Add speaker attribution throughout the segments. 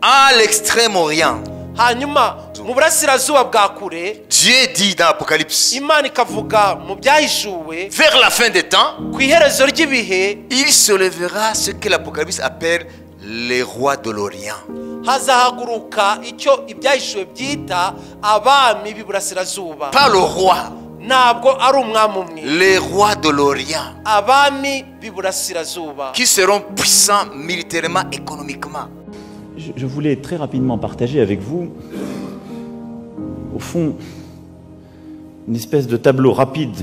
Speaker 1: À l'extrême-orient,
Speaker 2: hanyuma mu burasirazuba bwa kure
Speaker 1: Dieu dit dans l'Apocalypse,
Speaker 2: Imana ikavuga mu byahishuwe
Speaker 1: vers la fin des temps,
Speaker 2: ku iherezo ry'ibihe
Speaker 1: il se lèvera ce que l'Apocalypse appelle les rois de l'Orient.
Speaker 2: hazahaguruka icyo ibyahishuwe byita abami b'iburasirazuba.
Speaker 1: Pas le roi,
Speaker 2: ntabwo ari umwami umwe,
Speaker 1: les rois de l'Orient,
Speaker 2: abami b'iburasirazuba
Speaker 1: qui seront puissants militairement, économiquement.
Speaker 3: Je voulais très rapidement partager avec vous, au fond, une espèce de tableau rapide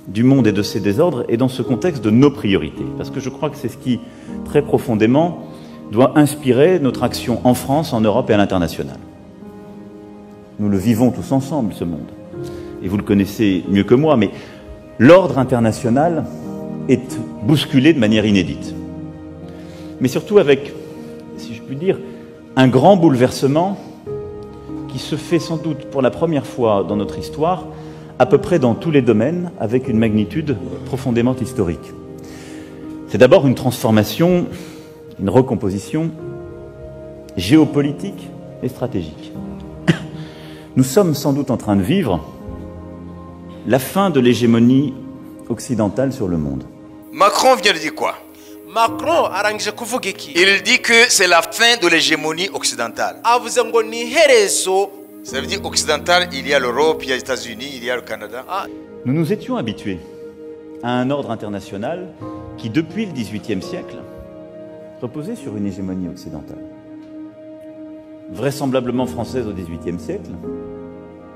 Speaker 3: du monde et de ses désordres, et dans ce contexte de nos priorités. Parce que je crois que c'est ce qui, très profondément, doit inspirer notre action en France, en Europe et à l'international. Nous le vivons tous ensemble, ce monde. Et vous le connaissez mieux que moi, mais l'ordre international est bousculé de manière inédite. Mais surtout avec, si je puis dire, un grand bouleversement qui se fait sans doute pour la première fois dans notre histoire, à peu près dans tous les domaines, avec une magnitude profondément historique. C'est d'abord une transformation, une recomposition géopolitique et stratégique. Nous sommes sans doute en train de vivre la fin de l'hégémonie occidentale sur le monde.
Speaker 1: Macron vient de dire quoi?
Speaker 2: Macron arangije kuvuga iki?
Speaker 1: Il dit que c'est la fin de l'hégémonie occidentale.
Speaker 2: Avuze ngo ni iherezo.
Speaker 1: Ça veut dire occidental, il y a l'Europe, il y a les États-Unis, il y a le Canada.
Speaker 3: Nous nous étions habitués à un ordre international qui, depuis le XVIIIe siècle, reposait sur une hégémonie occidentale. Vraisemblablement française au XVIIIe siècle,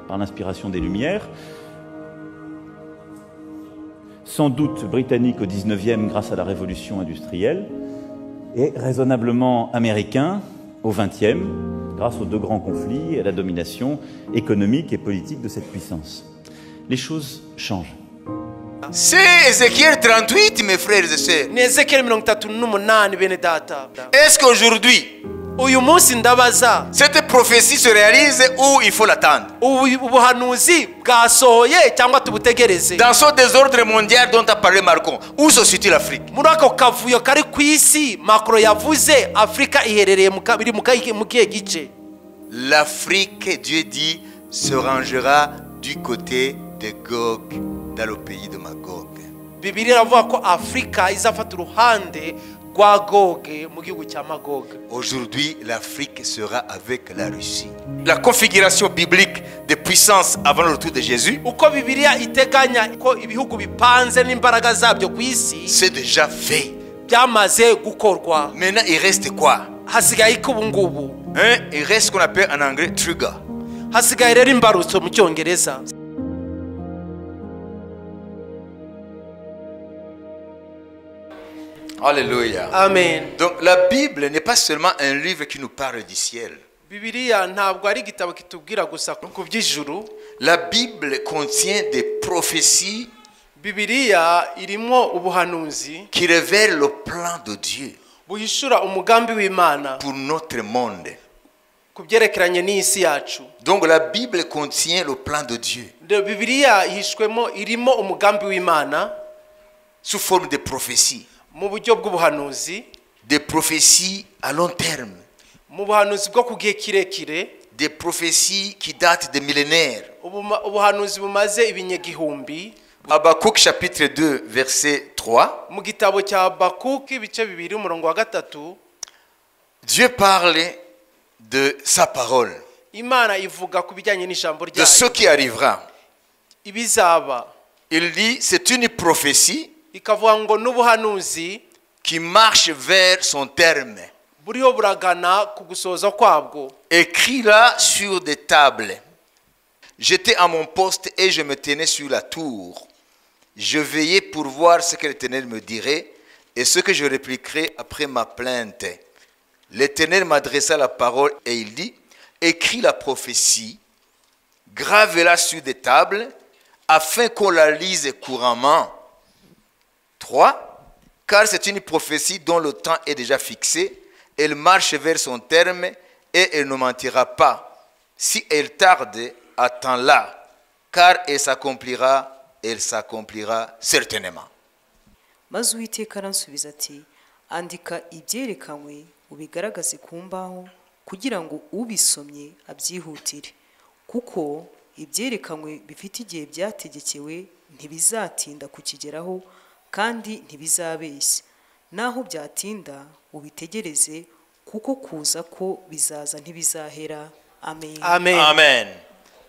Speaker 3: par l'inspiration des Lumières, sans doute britannique au XIXe grâce à la révolution industrielle, et raisonnablement américain au XXe grâce aux deux grands conflits et à la domination économique et politique de cette puissance. Les choses changent.
Speaker 1: C'est Ézéchiel 38, mes frères et sœurs.
Speaker 2: Ni Ezekiel 38 bene data.
Speaker 1: Est-ce qu'aujourd'hui,
Speaker 2: Uyu munsi ndabaza,
Speaker 1: cette prophétie se réalise ou il faut l'attendre?
Speaker 2: ubuhanuzi bwasohoye cyangwa tubutegereze?
Speaker 1: Dans ce désordre mondial dont a parlé Macron, où se situe l'Afrique?
Speaker 2: Muri ako kavuyo kari ku isi Macron yavuze, Afrika iherereye mu kihe gice?
Speaker 1: L'Afrique, Dieu dit, se rangera du côté de Gog, dans le pays de Magog.
Speaker 2: Bibiliya iravuga ko Afrika izafata uruhande rwa Goge mu gihugu cya Magog.
Speaker 1: Aujourd'hui, l'Afrique sera avec la Russie. La configuration biblique des puissances avant le retour de Jésus,
Speaker 2: Uko Bibiliya iteganya ko ibihugu bipanze n'imbaraga zabyo ku isi
Speaker 1: c'est déjà fait.
Speaker 2: byamaze gukorwa.
Speaker 1: Maintenant, il reste quoi?
Speaker 2: Hasigaye ko ubungubu
Speaker 1: Il reste ce qu'on appelle en anglais trigger.
Speaker 2: hasigaye rero imbarutso mu cyongereza.
Speaker 1: Alléluia.
Speaker 2: Amen.
Speaker 1: Donc la Bible n'est pas seulement un livre qui nous parle du ciel.
Speaker 2: Bibiliya ntabwo ari igitabo kitubwira gusa ku by'ijuru.
Speaker 1: La Bible contient des prophéties
Speaker 2: Bibiliya irimo ubuhanuzi
Speaker 1: qui révèlent le plan de Dieu
Speaker 2: buhishura umugambi w'Imana
Speaker 1: pour notre monde.
Speaker 2: ku byerekeranye n'isi yacu.
Speaker 1: Donc la Bible contient le plan de Dieu
Speaker 2: Bibiliya irimo umugambi w'Imana
Speaker 1: sous forme de prophéties.
Speaker 2: mu buryo bw'ubuhanuzi,
Speaker 1: Des prophéties à long terme.
Speaker 2: mu buhanuzi bwo ku gihe kirekire,
Speaker 1: Des prophéties qui datent des millénaires.
Speaker 2: ubuhanuzi bumaze ibinyagihumbi.
Speaker 1: Habakkuk chapitre 2 verset 3.
Speaker 2: Mu gitabo cya Habakuki ibice 2 umurongo wa 3,
Speaker 1: Dieu parle de sa parole,
Speaker 2: Imana ivuga ku bijyanye n'ijambo
Speaker 1: de ce
Speaker 2: ryayo
Speaker 1: qui arrivera.
Speaker 2: ibizaba.
Speaker 1: Il dit c'est une prophétie
Speaker 2: Ikavuga ngo n'ubuhanuzi
Speaker 1: qui marche vers son terme.
Speaker 2: buriho buragana ku gusoza kwabwo.
Speaker 1: Écris-la sur des tables. J'étais à mon poste et je me tenais sur la tour. Je veillais pour voir ce que l'Éternel me dirait et ce que je répliquerais après ma plainte. L'Éternel m'adressa la parole et il dit, écris la prophétie, grave-la sur des tables, afin qu'on la lise couramment. 3. Car c'est une prophétie dont le temps est déjà fixé, elle marche vers son terme et elle ne mentira pas. Si elle tarde, attends-la, car elle s'accomplira certainement.
Speaker 4: maze Uwiteka aransubiza ati andika ibyerekanywe ubigaragaze ku mbaho kugira ngo ubisomye abyihutire, kuko ibyerekanywe bifite igihe byategekewe ntibizatinda kukigeraho kandi ntibizabeshya. Naho byatinda ubitegereze, kuko kuza ko bizaza ntibizahera. Amen.
Speaker 2: Amen.
Speaker 1: Amen.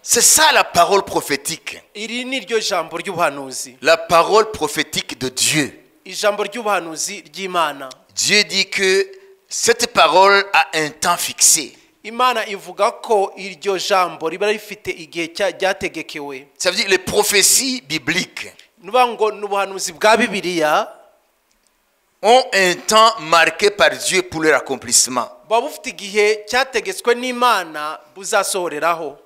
Speaker 1: C'est ça la parole prophétique.
Speaker 2: Iri ni ryo jambo ry'ubuhanuzi.
Speaker 1: La parole prophétique de Dieu.
Speaker 2: Ijambo ry'ubuhanuzi ry'Imana.
Speaker 1: Dieu dit que cette parole a un temps fixé.
Speaker 2: Imana ivuga ko iryo jambo riba rifite igihe ryategekewe.
Speaker 1: Ça veut dire les prophéties bibliques
Speaker 2: Nuba ngo n'ubuhanuzi bwa Bibiliya
Speaker 1: ont un temps marqué par Dieu pour leur accomplissement.
Speaker 2: buba bufite igihe cyategetswe n'Imana buzasohoreraho.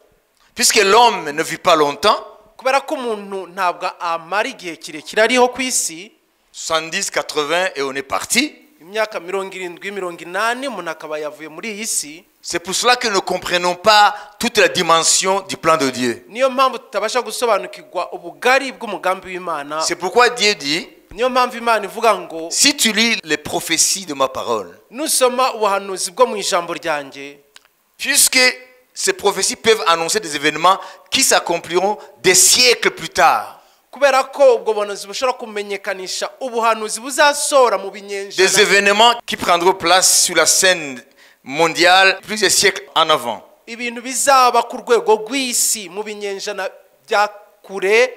Speaker 1: Puisque l'homme ne vit pas longtemps,
Speaker 2: Kubera ko umuntu ntabwo amara igihe kirekire ariho ku isi,
Speaker 1: 70, 80 et on est parti.
Speaker 2: imyaka 70, 80 umuntu akaba yavuye muri iyi si.
Speaker 1: C'est pour cela que nous ne comprenons pas toute la dimension du plan de Dieu.
Speaker 2: Niyo mpamvu tutabasha gusobanukirwa ubugari bw'umugambi w'Imana.
Speaker 1: C'est pourquoi Dieu dit,
Speaker 2: Niyo mpamvu Imana ivuga ngo
Speaker 1: si tu lis les prophéties de ma parole,
Speaker 2: nusoma ubuhanuzi bwo mu ijambo ryanjye,
Speaker 1: puisque ces prophéties peuvent annoncer des événements qui s'accompliront des siècles plus tard.
Speaker 2: kubera ko ubwo buhanuzi bushobora kumenyekanisha ubuhanuzi buzasohora mu
Speaker 1: Des
Speaker 2: binyejana,
Speaker 1: événements qui prendront place sur la scène mondiale plusieurs siècles en avant.
Speaker 2: ibintu bizaba ku rwego rw'isi mu binyejana bya kure.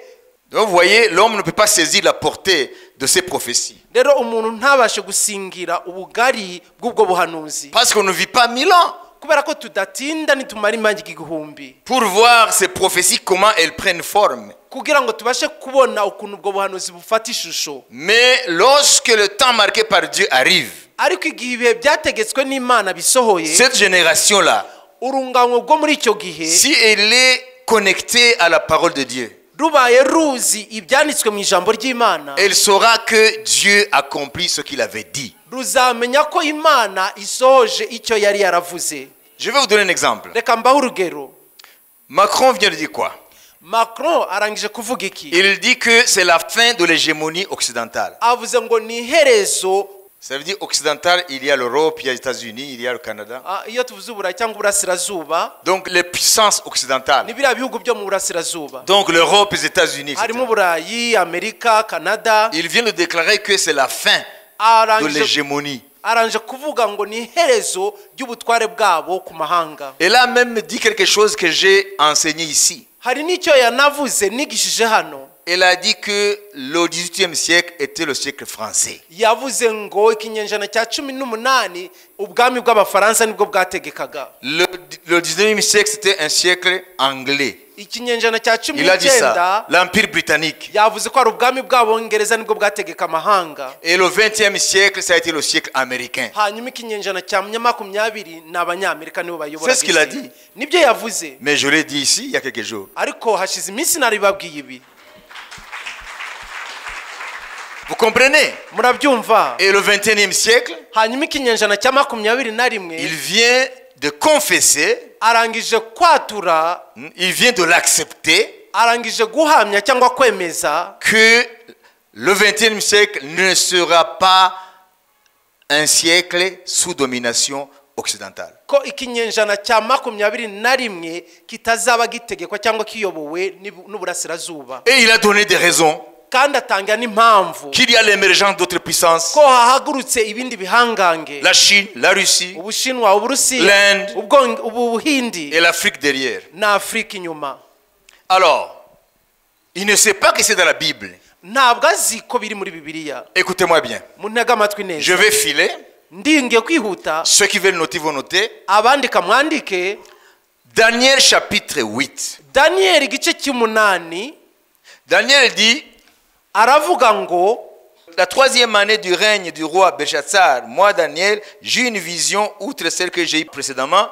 Speaker 1: Donc vous voyez, l'homme ne peut pas saisir la portée de ces prophéties.
Speaker 2: Rero umuntu ntabashe gusingira ubugari bw'ubwo buhanuzi,
Speaker 1: Parce qu'on ne vit pas 1000 ans.
Speaker 2: kubera ko tudatinda nitumara imyaka igihumbi
Speaker 1: Pour voir ces prophéties, comment elles prennent forme.
Speaker 2: kugira ngo tubashe kubona ukuntu ubwo buhanuzi bufata ishusho.
Speaker 1: Mais lorsque le temps marqué par Dieu arrive,
Speaker 2: Ariko igihe ibihe byategetswe n'Imana bisohoye,
Speaker 1: cette génération-là,
Speaker 2: urunganwe bwo muri icyo gihe
Speaker 1: si elle est connectée à la parole de Dieu,
Speaker 2: rubaye ruzi ibyanditswe mu ijambo ry'Imana,
Speaker 1: elle saura que Dieu accomplit ce qu'il avait dit.
Speaker 2: ruzamenya ko Imana isohoje icyo yari yaravuze.
Speaker 1: Je vais vous donner un exemple.
Speaker 2: Reka mbaho urugero.
Speaker 1: Macron vient de dire quoi?
Speaker 2: Macron arangije kuvuga iki?
Speaker 1: Il dit que c'est la fin de l'hégémonie occidentale.
Speaker 2: Avuze ngo ni iherezo.
Speaker 1: Ça veut dire occidental, il y a l'Europe, il y a les États-Unis, il y a le Canada.
Speaker 2: Iyo tuvuze uburayi cyangwa uburasirazuba,
Speaker 1: Donc les puissances occidentales.
Speaker 2: ni biriya bihugu byo mu burasirazuba,
Speaker 1: Donc l'Europe, les États-Unis, etc.
Speaker 2: harimo uburayi, Amerika, Canada.
Speaker 1: Il vient de déclarer que c'est la fin de
Speaker 2: Arangije
Speaker 1: l'hégémonie.
Speaker 2: arangije kuvuga ngo ni iherezo ry'ubutware bwabo ku mahanga.
Speaker 1: Et là même dit quelque chose que j'ai enseigné ici.
Speaker 2: Hari n'icyo yanavuze nigishije hano.
Speaker 1: Elle a dit que le 18e siècle était le siècle français.
Speaker 2: Yavuze ngo ikinyejana cya 18 ubwami bw'Abafaransa nibwo bwategekaga.
Speaker 1: Le 19e siècle c'était un siècle anglais.
Speaker 2: Ikinyejana cya
Speaker 1: Il a dit ça.
Speaker 2: 19
Speaker 1: L'empire britannique.
Speaker 2: yavuze ko ari ubwami bw'Abongereza nibwo bwategeka amahanga.
Speaker 1: Et le 20e siècle ça a été le siècle américain.
Speaker 2: Hanyuma ikinyejana cya 20 n'Abanyamerika nibo bayobora.
Speaker 1: C'est ce qu'il a dit.
Speaker 2: Nibyo yavuze.
Speaker 1: Mais je l'ai dit ici il y a quelques jours.
Speaker 2: Ariko hashize iminsi naribabwiye ibi.
Speaker 1: Vous comprenez?
Speaker 2: Murabyumva?
Speaker 1: Et le 21e siècle,
Speaker 2: Hanyuma ikinyejana cya 21
Speaker 1: il vient de confesser,
Speaker 2: arangije kwatura,
Speaker 1: il vient de l'accepter
Speaker 2: arangije guhamya cyangwa kwemeza
Speaker 1: que le 21e siècle ne sera pas un siècle sous domination occidentale.
Speaker 2: ko ikinyejana cya 21 kitazaba gitegekwa cyangwa kiyobowe n'uburasirazuba.
Speaker 1: Et il a donné des raisons.
Speaker 2: Kandi atanga n'impamvu
Speaker 1: Qu'il y a l'émergence d'autres puissances,
Speaker 2: ko hahagurutse ibindi bihangange,
Speaker 1: la Chine, la Russie
Speaker 2: Ubushinwa, Uburusiya,
Speaker 1: l'Inde
Speaker 2: Ubuhindi
Speaker 1: et l'Afrique derrière.
Speaker 2: na Afrika inyuma.
Speaker 1: Alors, il ne sait pas que c'est dans la Bible.
Speaker 2: Ntabwo azi ko biri muri Bibiliya.
Speaker 1: Écoutez-moi bien.
Speaker 2: Muntega amatwi
Speaker 1: Je
Speaker 2: neza.
Speaker 1: vais filer.
Speaker 2: Ndingiye kwihuta,
Speaker 1: Ceux qui veulent noter vont noter.
Speaker 2: abandika mwandike.
Speaker 1: Daniel chapitre 8.
Speaker 2: Daniel igice cy'umunani
Speaker 1: Daniel dit,
Speaker 2: aravuga ngo
Speaker 1: la 3e année du règne du roi Belshazzar, moi Daniel, j'ai une vision outre celle que j'ai eue précédemment.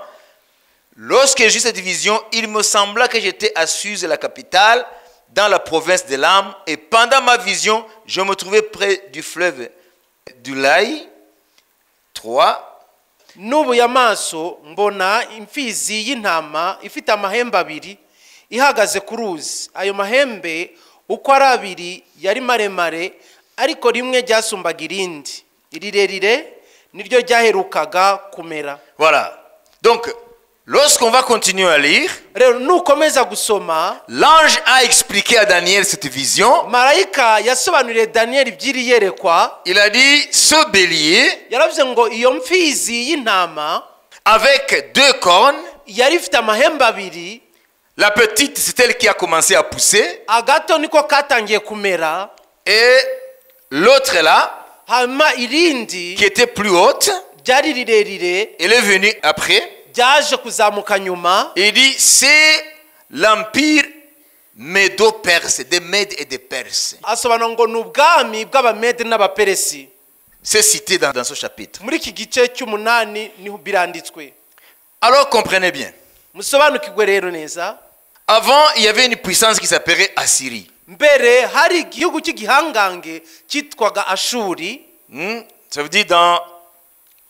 Speaker 1: Lorsque j'ai eu cette vision, il me sembla que j'étais à Suse, la capitale, dans la province de l'âme, et pendant ma vision, je me trouvais près du fleuve du Laï. 3.
Speaker 2: nubuye amaso mbona imfizi y'intama ifite amahembe abiri ihagaze ku ruzi. Ayo mahembe uko ari abiri yari maremare, ariko rimwe ryasumbaga irindi. Irirerire niryo ryaherukaga kumera.
Speaker 1: Voilà. Donc, lorsqu'on va continuer à lire,
Speaker 2: rero nukomeza gusoma
Speaker 1: l'ange a expliqué à Daniel cette vision.
Speaker 2: marayika yasobanuriye daniyeli iby'iri yerekwa.
Speaker 1: Il a dit, ce bélier,
Speaker 2: yaravuze ngo iyo mfizi y'intama
Speaker 1: avec 2 cornes,
Speaker 2: yari ifite amahembe abiri,
Speaker 1: la petite, c'est elle qui a commencé à pousser,
Speaker 2: agato niko katangiye kumera,
Speaker 1: et l'autre là,
Speaker 2: hanyuma irindi
Speaker 1: qui était plus haute,
Speaker 2: ryari rirerire
Speaker 1: elle est venue après.
Speaker 2: ryaje kuzamuka nyuma.
Speaker 1: Il dit, c'est l'empire médo-perse, des Mèdes et des Perses.
Speaker 2: asobanura ngo ni ubwami bw'abamede n'abaperesi.
Speaker 1: C'est cité dans ce chapitre.
Speaker 2: muri iki gice cy'umunani niho biranditswe.
Speaker 1: Alors comprenez bien.
Speaker 2: musobanukirwe rero neza.
Speaker 1: Avant, il y avait une puissance qui s'appelait Assyrie.
Speaker 2: mbere hari igihugu cy'igihangange cyitwaga Ashuri.
Speaker 1: Ça veut dire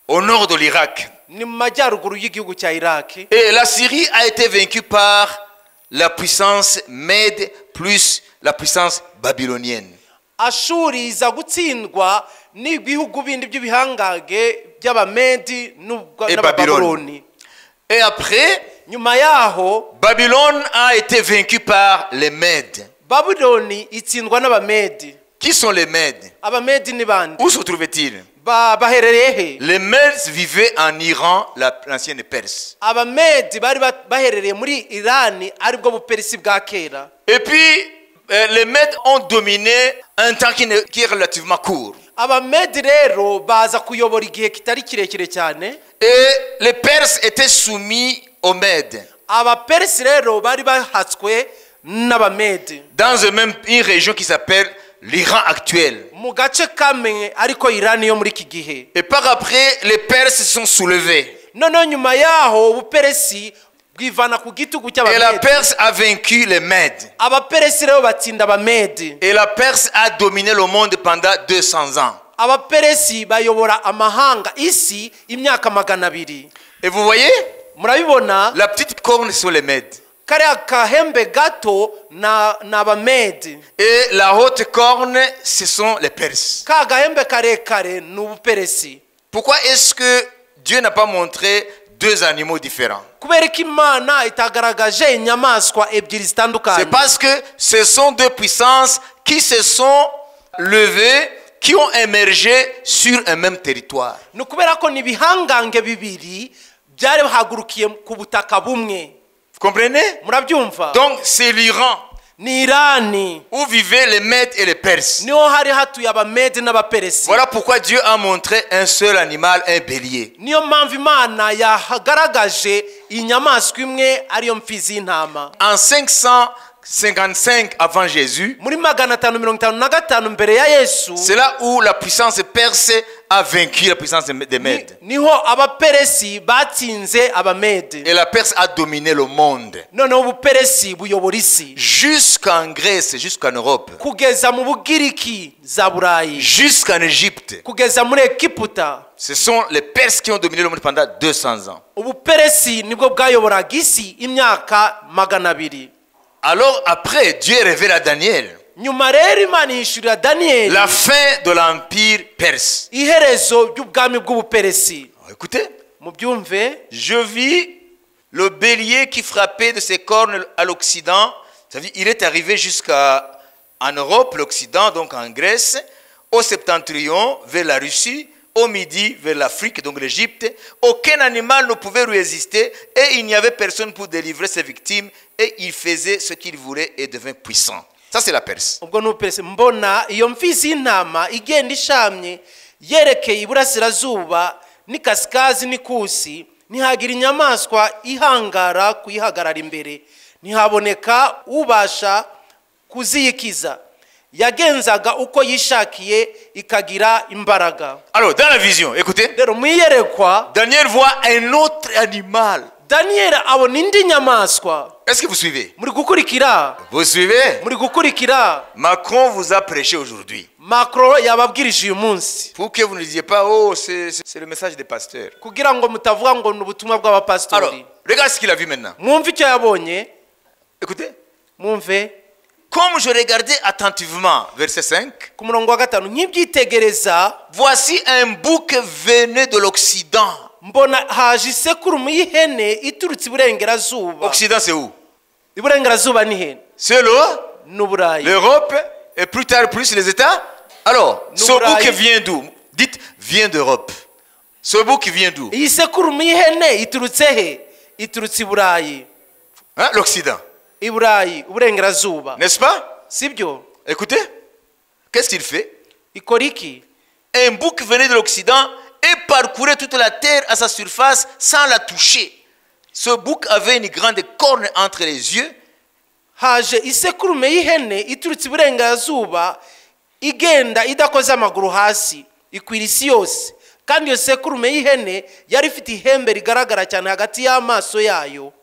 Speaker 1: au nord de l'Irak.
Speaker 2: ni mu majyaruguru y'igihugu cya Iraki.
Speaker 1: Et la Syrie a été vaincue par la puissance Mède plus la puissance babylonienne.
Speaker 2: Ashuri iza gutsindwa n'ibihugu bindi by'ibihangange by'abamedi n'abababiloni.
Speaker 1: Et après,
Speaker 2: nyuma yaho
Speaker 1: Babylone a été vaincue par les Mèdes.
Speaker 2: Babyloni itsindwa n'abamedi.
Speaker 1: Qui sont les Mèdes?
Speaker 2: abamedi ni bandi?
Speaker 1: Où se trouvaient-ils?
Speaker 2: baherereye he?
Speaker 1: Les Mèdes vivaient en Iran, l'ancienne Perse.
Speaker 2: abamedi bari baherereye muri Irani, aribwo buperisi bwa kera.
Speaker 1: Et puis, les Mèdes ont dominé un temps qui est relativement court.
Speaker 2: abamedi rero baza kuyobora igihe kitari kirekire cyane.
Speaker 1: Et les Perses étaient soumis aux Mèdes.
Speaker 2: abaperisi rero bari bahatswe n'abamedi
Speaker 1: dans une région qui s'appelle l'Iran actuel.
Speaker 2: mu gace kamwe ariko Irani yo muri iki gihe.
Speaker 1: Et par après, les Perses se sont soulevés.
Speaker 2: noneho nyuma yaho ubuperesi bwivana ku gitugu
Speaker 1: Et la
Speaker 2: cy'abamedi.
Speaker 1: Perse a vaincu les Mèdes.
Speaker 2: abaperesi rero batsinda abamedi.
Speaker 1: Et la Perse a dominé le monde pendant 200 ans.
Speaker 2: abaperesi bayobora amahanga isi imyaka 200.
Speaker 1: Et vous voyez,
Speaker 2: murabibona
Speaker 1: la petite corne sur les Mèdes.
Speaker 2: kariya kahembe gato n'abamedi.
Speaker 1: Et la haute corne, ce sont les Perses.
Speaker 2: ka gahembe karekare ni ubuperesi.
Speaker 1: Pourquoi est-ce que Dieu n'a pas montré 2 animaux différents?
Speaker 2: kubera ko Imana itagaragaje inyamaswa ebyiri zitandukanye?
Speaker 1: C'est parce que ce sont 2 puissances qui se sont levées, qui ont émergé sur un même territoire.
Speaker 2: ni ukubera ko ni ibihangange bibiri byari bihagurukiye ku butaka bumwe.
Speaker 1: Vous comprenez?
Speaker 2: murabyumva?
Speaker 1: Donc c'est l'Iran
Speaker 2: ni Irani
Speaker 1: où vivaient les Mèdes et les Perses.
Speaker 2: niho hari hatuye abamedi n'abaperesi.
Speaker 1: Voilà pourquoi Dieu a montré un seul animal, un bélier.
Speaker 2: niyo mpamvu Imana yagaragaje inyamaswa imwe ariyo mfizi y'intama.
Speaker 1: En 555 avant Jésus,
Speaker 2: muri 555 mbere ya Yesu,
Speaker 1: c'est là où la puissance perse a vaincu la puissance des Mèdes.
Speaker 2: niho abaperesi batsinze abamedi.
Speaker 1: Et la Perse a dominé le monde.
Speaker 2: noneho ubuperesi buyobora isi
Speaker 1: Jusqu'en Grèce, jusqu'en Europe,
Speaker 2: kugeza mu Bugiriki za Burayi,
Speaker 1: jusqu'en Égypte.
Speaker 2: kugeza muri Egiputa.
Speaker 1: Ce sont les Perses qui ont dominé le monde pendant 200 ans.
Speaker 2: ubuperesi nibwo bwayoboraga isi imyaka 200.
Speaker 1: Alors après, Dieu révèle à Daniel
Speaker 2: nyuma rero Imana yishurira Daniyeli
Speaker 1: la fin de l'empire perse.
Speaker 2: iherezo ry'ubwami bw'ubuperesi.
Speaker 1: Écoutez,
Speaker 2: mubyumve.
Speaker 1: je vis le bélier qui frappait de ses cornes à l'Occident. Ça veut dire, il est arrivé jusqu'en Europe, l'Occident, donc en Grèce, au septentrion, vers la Russie, au midi, vers l'Afrique, donc l'Égypte. Aucun animal ne pouvait résister et il n'y avait personne pour délivrer ses victimes et il faisait ce qu'il voulait et devint puissant. Ça, c'est la Perse.
Speaker 2: ubwo ni ubuperesi. mbona iyo mfizi y'intama igenda ishamye yerekeye iburasirazuba n'ikasikazi n'ikusi, ntihagira inyamaswa ihangara kuyihagarara imbere, ntihaboneka ubasha kuziyikiza. yagenzaga uko yishakiye ikagira imbaraga.
Speaker 1: Alors, dans la vision, écoutez,
Speaker 2: rero mu iyerekwa
Speaker 1: Daniel voit un autre animal.
Speaker 2: Daniyeli abona indi nyamaswa.
Speaker 1: Est-ce que vous suivez?
Speaker 2: muri gukurikira?
Speaker 1: Vous suivez?
Speaker 2: muri gukurikira?
Speaker 1: Macron vous a prêché aujourd'hui.
Speaker 2: Macron yababwirije uyu munsi
Speaker 1: Pour que vous ne disiez pas, oh, c'est le message des pasteurs.
Speaker 2: kugira ngo mutavuga ngo ni ubutumwa
Speaker 1: Alors,
Speaker 2: bw'abapasitori.
Speaker 1: regarde ce qu'il a vu maintenant.
Speaker 2: mwumve icyo yabonye.
Speaker 1: Écoutez,
Speaker 2: mwumve.
Speaker 1: comme je regardais attentivement, verset 5,
Speaker 2: ku murongo wa 5 nk'ibyitegereza
Speaker 1: voici un bouc venu de l'Occident.
Speaker 2: mbona haje isekurume y'ihene iturutse iburengerazuba.
Speaker 1: Occident, c'est où?
Speaker 2: Iburengerazuba ni he?
Speaker 1: C'est
Speaker 2: N'Uburayi.
Speaker 1: l'Europe et plus tard plus les États. Alors, ce
Speaker 2: N'Uburayi.
Speaker 1: bouc vient d'où? Dites, vient d'Europe. Ce bouc vient d'où?
Speaker 2: Iyi sekurume y'ihene iturutse he? Iturutse Iburayi.
Speaker 1: Hein, l'Occident.
Speaker 2: Iburayi, uburengerazuba.
Speaker 1: N'est-ce pas?
Speaker 2: Sibyo?
Speaker 1: Écoutez, qu'est-ce qu'il fait?
Speaker 2: Ikora iki?
Speaker 1: Un bouc venait de l'Occident et parcourait toute la terre à sa surface sans la toucher. Ce bouc avait une grande corne entre les yeux.
Speaker 2: Haje isekurume y'ihene iturutse iburengerazuba igenda idakoze amaguru hasi ikwira isi yose, kandi iyo sekurume y'ihene yari ifite ihembe rigaragara cyane hagati y'amaso yayo.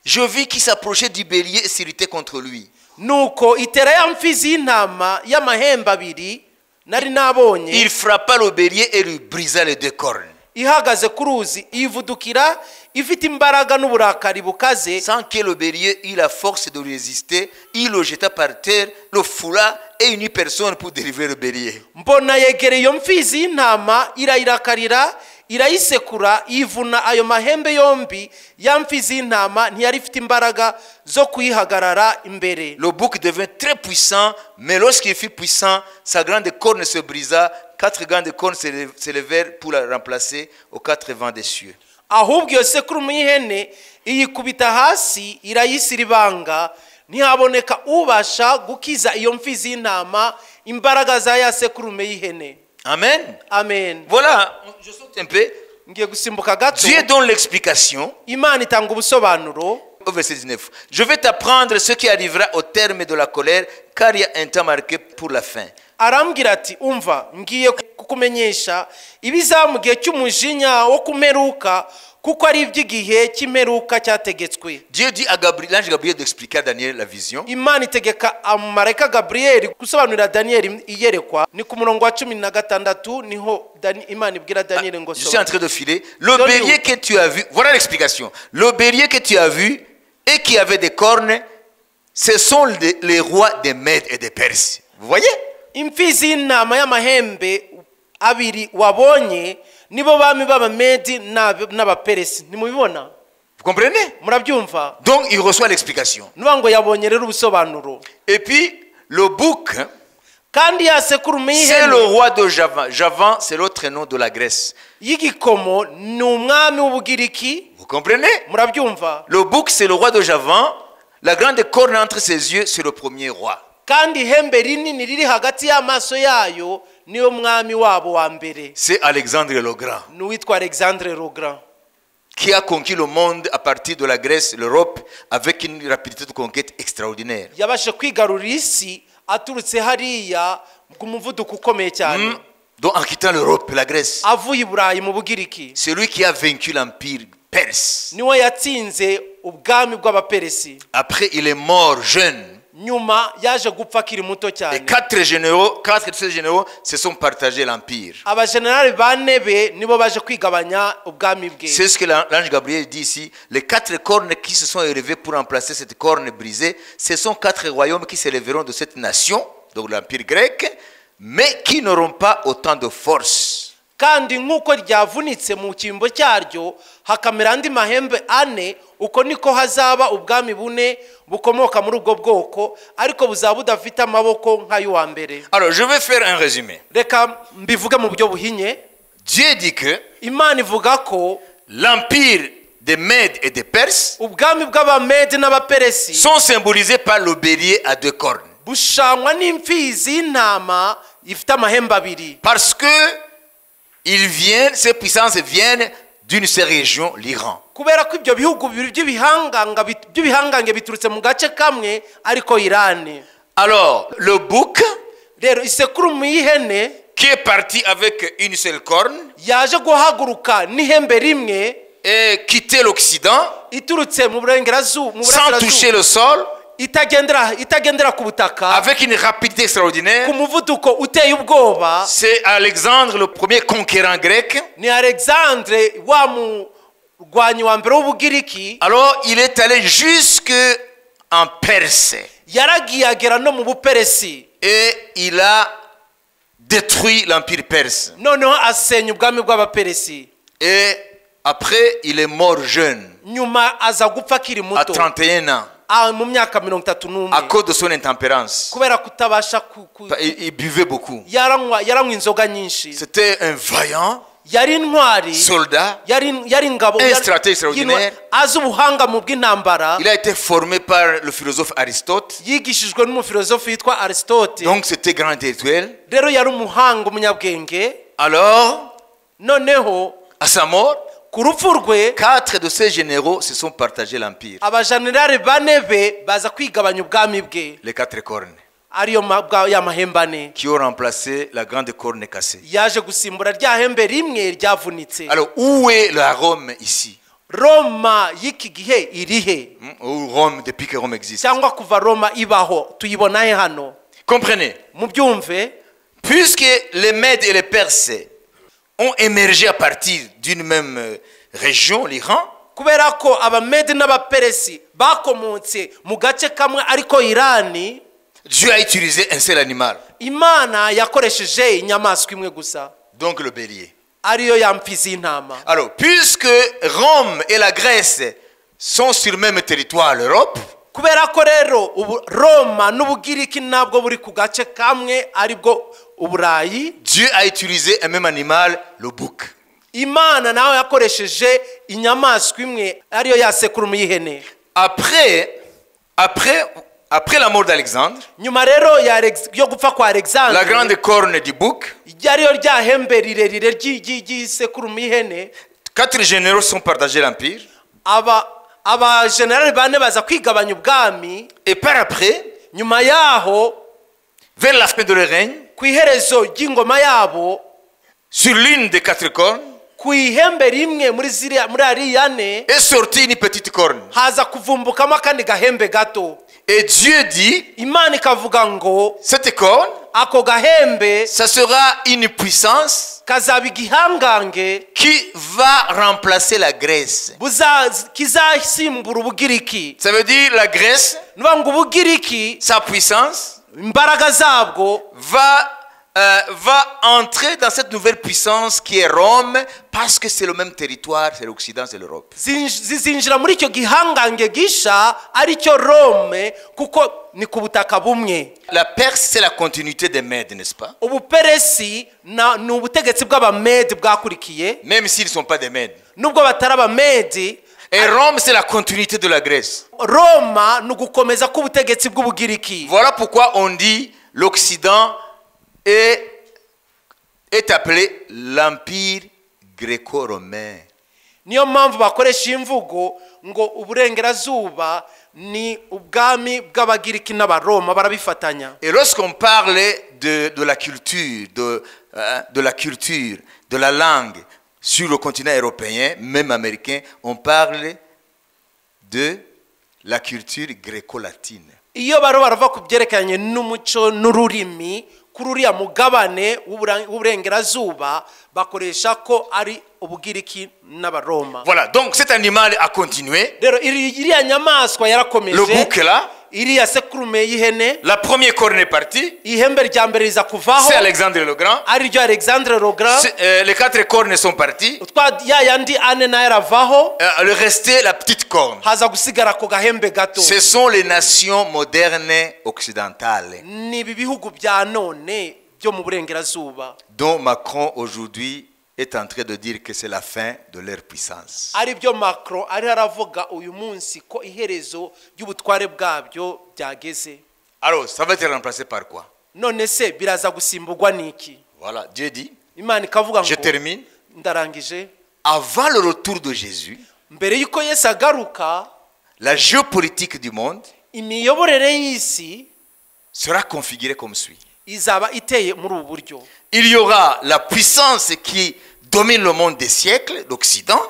Speaker 1: Je vis qu'il s'approchait du bélier et s'irritait contre lui.
Speaker 2: Nuko itera ya mfizi y'intama y'amahembe abiri nari nabonye,
Speaker 1: Il frappa le bélier et lui brisa les deux cornes.
Speaker 2: ihagaze ku ruzi ivudukira ifite imbaraga n'uburakari bukaze.
Speaker 1: Sans que le bélier eût la force de résister, il le jeta par terre, le foula et une personne pour délivrer le bélier.
Speaker 2: Mbona yegereye iyo mfizi y'intama irayirakarira irayisekura ivuna ayo mahembe yombi ya mfizi y'intama ntiyari ifite imbaraga zo kuyihagarara imbere.
Speaker 1: Le bouc devint très puissant, mais lorsqu'il fut puissant, sa grande corne se brisa, 4 grandes cornes s'élevèrent pour la remplacer aux 4 vents des cieux.
Speaker 2: Ahubwo iyo sekurume y'ihene iyikubita hasi irayisiribanga, ntihaboneka ubasha gukiza iyo mfizi y'intama imbaraga za ya sekurume y'ihene.
Speaker 1: Amen.
Speaker 2: Amen.
Speaker 1: Voilà, je saute un peu.
Speaker 2: Ngiye gusimbuka gato.
Speaker 1: Dieu donne l'explication
Speaker 2: Imana itanga ubusobanuro.
Speaker 1: au verset 19. Je vais t'apprendre ce qui arrivera au terme de la colère, car il y a un temps marqué pour la fin.
Speaker 2: Arambwira ati umva ngiye kukumenyesha ibiza mu gihe cy'umujinya wo kumeruka, kuko ari iby'igihe cy'imperuka cyategetswe.
Speaker 1: Dieu dit à Gabriel, l'ange Gabriel d'expliquer à Daniel la vision.
Speaker 2: Imana itegeka amarayika Gabriel gusobanurira Daniel iyerekwa. Ni ku murongo wa 16 niho Imana ibwira Daniel ngo
Speaker 1: Je suis en train de filer. Le bélier que tu as vu, voilà l'explication. Le bélier que tu as vu et qui avait des cornes, ce sont les rois des Mèdes et des Perses. Vous voyez?
Speaker 2: imfizi y'intama y'amahembe abiri wabonye nibo bami b'Abamedi n'Abaperesi. Nimubibona?
Speaker 1: Vous comprenez?
Speaker 2: Murabyumva?
Speaker 1: Donc il reçoit l'explication.
Speaker 2: Nuba ngo yabonye rero ubusobanuro.
Speaker 1: Et puis le bouc,
Speaker 2: Kandi ya sekurume
Speaker 1: c'est le
Speaker 2: y'ihene
Speaker 1: roi de Javan. Javan, c'est l'autre nom de la Grèce.
Speaker 2: y'igikomo ni umwami w'Ubugiriki.
Speaker 1: Vous comprenez?
Speaker 2: Murabyumva?
Speaker 1: Le bouc, c'est le roi de Javan. La grande corne entre ses yeux, c'est le premier roi.
Speaker 2: Kandi ihembe rinini riri hagati y'amaso yayo niyo mwami wabo wa mbere.
Speaker 1: C'est Alexandre le Grand,
Speaker 2: N'uwitwa Alexandre le Grand,
Speaker 1: qui a conquis le monde à partir de la Grèce, l'Europe, avec une rapidité de conquête extraordinaire.
Speaker 2: yabashe kwigarurira isi aturutse hariya ku muvuduko ukomeye cyane.
Speaker 1: Donc en quittant l'Europe, la Grèce,
Speaker 2: Avuye i Burayi mu Bugiriki,
Speaker 1: c'est lui qui a vaincu l'empire perse.
Speaker 2: niwe yatsinze ubwami bw'Abaperesi.
Speaker 1: Après, il est mort jeune.
Speaker 2: Nyuma yaje gupfa akiri muto
Speaker 1: Et
Speaker 2: cyane.
Speaker 1: 4 de ces généraux se sont partagés l'empire.
Speaker 2: Abajenerali bane be nibo baje kwigabanya ubwami bwe.
Speaker 1: C'est ce que l'ange Gabriel dit ici. Les 4 cornes qui se sont élevées pour remplacer cette corne brisée, ce sont 4 royaumes qui s'élèveront de cette nation, donc l'empire grec, mais qui n'auront pas autant de force.
Speaker 2: Kandi nk'uko ryavunitse mu cyimbo cyaryo hakamera andi mahembe ane, uko niko hazaba ubwami bune bukomoka muri ubwo bwoko, ariko buzaba budafite amaboko nk'ay'uwa mbere.
Speaker 1: Alors, je vais faire un résumé.
Speaker 2: Reka mbivuge mu buryo buhinye.
Speaker 1: Dieu dit que
Speaker 2: Imana ivuga ko
Speaker 1: l'empire des Mèdes et des Perses
Speaker 2: ubwami bw'Abamedi n'Abaperesi
Speaker 1: sont symbolisés par le bélier à 2 cornes.
Speaker 2: bushanywa n'imfizi y'intama ifite amahembe abiri.
Speaker 1: Parce que ces puissances viennent d'une seule région, l'Iran.
Speaker 2: Kubera ko ibyo bihugu bibiri by'ibihangange biturutse mu gace kamwe ariko Irani.
Speaker 1: Alors, le bouc,
Speaker 2: Rero isekurume y'ihene
Speaker 1: qui est parti avec une seule corne,
Speaker 2: yaje guhaguruka n'ihembe rimwe
Speaker 1: et quitter l'Occident
Speaker 2: iturutse mu burengerazuba
Speaker 1: sans toucher le sol,
Speaker 2: itagendera ku butaka
Speaker 1: avec une rapidité
Speaker 2: ku
Speaker 1: extraordinaire.
Speaker 2: muvuduko uteye ubwoba.
Speaker 1: C'est Alexandre, le premier conquérant grec.
Speaker 2: Ni Alexandre wa murwanyi wa mbere w'Ubugiriki.
Speaker 1: Alors, il est allé jusque en Perse
Speaker 2: Yaragiye agera no mu Buperesi,
Speaker 1: et il a détruit l'empire perse.
Speaker 2: noneho asenya ubwami bw'Abaperesi.
Speaker 1: Et Après, il est mort jeune,
Speaker 2: nyuma aza gupfa akiri
Speaker 1: à
Speaker 2: muto
Speaker 1: 31 ans,
Speaker 2: mu myaka 31
Speaker 1: à cause de son intempérance.
Speaker 2: kubera kutabasha
Speaker 1: Il buvait beaucoup.
Speaker 2: yaranywa inzoga nyinshi.
Speaker 1: C'était un vaillant
Speaker 2: yari intwari,
Speaker 1: soldat.
Speaker 2: yari ingabo,
Speaker 1: Un stratège extraordinaire.
Speaker 2: azi ubuhanga mu bw'intambara.
Speaker 1: Il a été formé par le philosophe Aristote.
Speaker 2: yigishijwe n'umufilozofi witwa Aristote.
Speaker 1: Donc c'était grand intellectuel.
Speaker 2: rero yari umuhanga, umunyabwenge.
Speaker 1: Alors,
Speaker 2: noneho
Speaker 1: à sa mort,
Speaker 2: ku rupfu rwe
Speaker 1: 4 de ses généraux se sont partagés l'empire.
Speaker 2: abajenerali bane be baza kwigabanya ubwami bwe,
Speaker 1: Les 4 cornes
Speaker 2: ariyo ya mahembe ane
Speaker 1: qui ont remplacé la grande corne cassée.
Speaker 2: yaje gusimbura rya hembe rimwe ryavunitse.
Speaker 1: Alors, où est la Rome ici?
Speaker 2: Roma y'iki gihe irihe?
Speaker 1: Ou Rome depuis que Rome existe?
Speaker 2: cyangwa kuva Roma ibaho tuyibona he hano?
Speaker 1: Comprenez?
Speaker 2: mubyumve.
Speaker 1: Puisque les Mèdes et les Perses ont émergé à partir d'une même région, l'Iran,
Speaker 2: kubera ko abamedi n'abaperesi bakomotse mu gace kamwe ariko Irani,
Speaker 1: Dieu a utilisé un seul animal,
Speaker 2: Imana yakoresheje inyamaswa imwe gusa,
Speaker 1: donc le bélier.
Speaker 2: ariyo ya mfizi y'intama.
Speaker 1: Alors, puisque Rome et la Grèce sont sur le même territoire, l'Europe,
Speaker 2: kubera ko rero ubu Roma n'Ubugiriki nabwo buri ku gace kamwe aribwo Uburayi,
Speaker 1: Dieu a utilisé un même animal, le bouc.
Speaker 2: Imana nawe yakoresheje inyamaswa imwe ariyo ya sekurumu y'ihene.
Speaker 1: Après la mort d'Alexandre,
Speaker 2: nyuma rero yo gupfa kwa Alexandre,
Speaker 1: la grande corne du bouc,
Speaker 2: ryariyo rya hembe rirerire ry'isekurumu y'ihene,
Speaker 1: 4 généraux sont partagés l'empire.
Speaker 2: abajenerali bane baza kwigabanya ubwami.
Speaker 1: Et par après,
Speaker 2: nyuma yaho,
Speaker 1: vers la fin de leur règne,
Speaker 2: ku iherezo ry'ingoma yabo,
Speaker 1: sur l'une des 4 cornes,
Speaker 2: ku ihembe rimwe muri ariya ane,
Speaker 1: est sortie une petite corne.
Speaker 2: haza kuvumbukamo akandi gahembe gato.
Speaker 1: Et Dieu dit,
Speaker 2: Imana ikavuga ngo
Speaker 1: cette corne,
Speaker 2: ako gahembe
Speaker 1: ça sera une puissance
Speaker 2: kazaba igihangange
Speaker 1: qui va remplacer la Grèce.
Speaker 2: kizasimbura Ubugiriki.
Speaker 1: Ça veut dire la Grèce,
Speaker 2: nuvuga ngo Ubugiriki
Speaker 1: sa puissance,
Speaker 2: imbaraga zabwo
Speaker 1: va entrer dans cette nouvelle puissance qui est Rome, parce que c'est le même territoire, c'est l'Occident, c'est l'Europe.
Speaker 2: zizinjira muri icyo gihangange gisha aricyo Rome, kuko ni ku butaka bumwe.
Speaker 1: La Perse, c'est la continuité des Mèdes, n'est-ce pas?
Speaker 2: Ubuperesi ni ubutegetsi bw'Abamedi bwakurikiye,
Speaker 1: Même s'ils ne sont pas des Mèdes.
Speaker 2: nubwo batari Abamedi.
Speaker 1: Et Rome, c'est la continuité de la Grèce.
Speaker 2: Roma ni ugukomeza k'ubutegetsi bw'Ubugiriki.
Speaker 1: Voilà pourquoi on dit l'Occident est appelé l'Empire gréco-romain.
Speaker 2: niyo mpamvu bakoresha imvugo ngo uburengerazuba ni ubwami bw'Abagiriki n'Abaroma, barabifatanya.
Speaker 1: Et lorsqu'on parle de la culture, de la langue sur le continent européen, même américain, on parle de la culture gréco-latine.
Speaker 2: iyo barava ku byerekeranye n'umuco n'ururimi kuri uriya mugabane w'uburengerazuba, bakoresha ko ari Ubugiriki n'Abaroma.
Speaker 1: Voilà, donc cet animal a continué.
Speaker 2: rero iriya nyamaswa yarakomeje.
Speaker 1: Le bouc là,
Speaker 2: iriya sekurume y'ihene,
Speaker 1: la première corne est partie.
Speaker 2: ihembe rya mbere riza kuvaho,
Speaker 1: C'est Alexandre le Grand.
Speaker 2: ariryo Alexandre le Grand.
Speaker 1: Les 4 cornes sont parties.
Speaker 2: ya yandi ane nayo aravaho,
Speaker 1: Le restait la petite corne.
Speaker 2: haza gusigara ku gahembe gato.
Speaker 1: Ce sont les nations modernes occidentales
Speaker 2: ni ibi bihugu bya none byo mu burengerazuba,
Speaker 1: dont Macron aujourd'hui est en train de dire que c'est la fin de leur puissance.
Speaker 2: ari byo Macron ari aravuga uyu munsi ko iherezo ry'ubutware bwabyo byageze.
Speaker 1: Alors, ça va être remplacé par quoi?
Speaker 2: none se biraza gusimburwa n'iki?
Speaker 1: Voilà, Dieu dit,
Speaker 2: Imana ikavuga
Speaker 1: je
Speaker 2: ngo,
Speaker 1: termine,
Speaker 2: ndarangije,
Speaker 1: avant le retour de Jésus,
Speaker 2: mbere y'uko Yesu agaruka,
Speaker 1: la géopolitique du monde
Speaker 2: imiyoborere y'isi
Speaker 1: sera configurée comme suit.
Speaker 2: izaba iteye muri ubu buryo.
Speaker 1: Il y aura la puissance qui domine le monde des siècles, l'Occident,